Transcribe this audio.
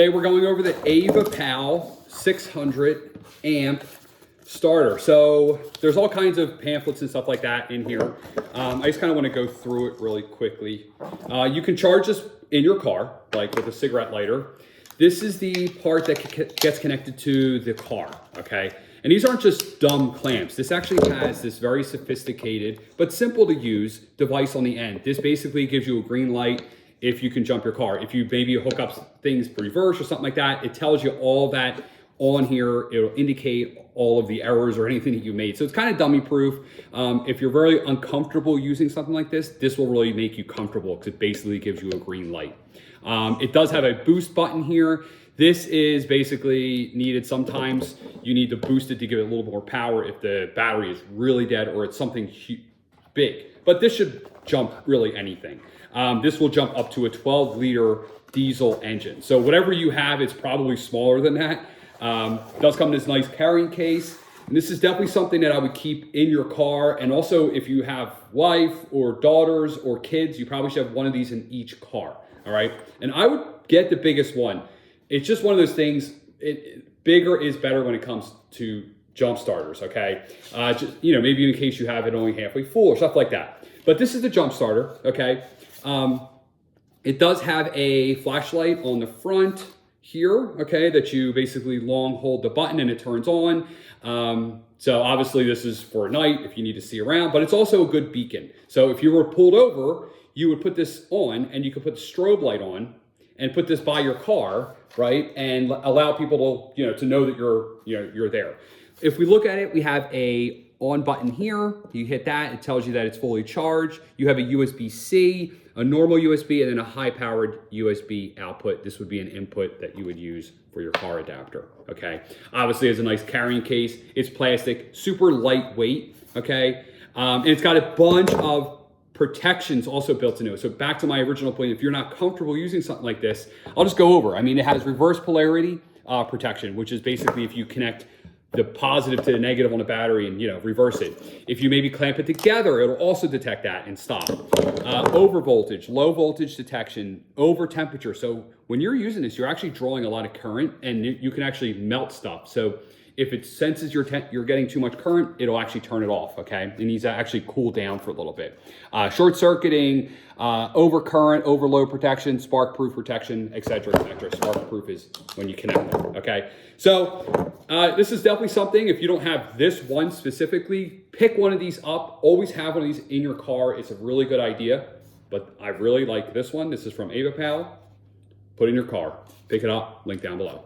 Today we're going over the AVAPOW 600 amp starter. So there's all kinds of pamphlets and stuff like that in here. I just kind of want to go through it really quickly. You can charge this in your car, like with a cigarette lighter. This is the part that gets connected to the car, okay? And these aren't just dumb clamps. This actually has this very sophisticated but simple to use device on the end. This basically gives you a green light if you can jump your car. If you maybe hook up things reverse or something like that, it tells you all that on here. It'll indicate all of the errors or anything that you made. So it's kind of dummy proof. If you're very uncomfortable using something like this will really make you comfortable because it basically gives you a green light. It does have a boost button here. This is basically needed. Sometimes you need to boost it to give it a little more power if the battery is really dead or it's something big. But this should jump really anything. This will jump up to a 12-liter diesel engine. So whatever you have, it's probably smaller than that. It does come in this nice carrying case. And this is definitely something that I would keep in your car. And also if you have wife or daughters or kids, you probably should have one of these in each car, all right? And I would get the biggest one. It's just one of those things, bigger is better when it comes to jump starters, okay? Just, you know, maybe in case you have it only halfway full or stuff like that. But this is the jump starter, okay? It does have a flashlight on the front here, okay, that you basically long hold the button and it turns on. So obviously this is for night if you need to see around, but it's also a good beacon. So if you were pulled over, you would put this on and you could put the strobe light on and put this by your car, right? And allow people to, to know that you're there. If we look at it, we have a on button here. You hit that, it tells you that it's fully charged. You have a USB-C, a normal USB, and then a high-powered USB output. This would be an input that you would use for your car adapter, okay? Obviously, it's a nice carrying case. It's plastic, super lightweight, okay? And it's got a bunch of protections also built into it. So back to my original point, if you're not comfortable using something like this, I'll just go over. I mean, it has reverse polarity protection, which is basically if you connect the positive to the negative on the battery and reverse it. If you maybe clamp it together, it'll also detect that and stop. Over voltage, low voltage detection, over temperature. So when you're using this, you're actually drawing a lot of current and you can actually melt stuff. So if it senses you're getting too much current, it'll actually turn it off, okay? It needs to actually cool down for a little bit. Short circuiting, over current, over load protection, spark proof protection, et cetera, et cetera. Spark proof is when you connect them, okay? So this is definitely something, if you don't have this one specifically, pick one of these up. Always have one of these in your car. It's a really good idea, but I really like this one. This is from AVAPOW. Put it in your car. Pick it up, link down below.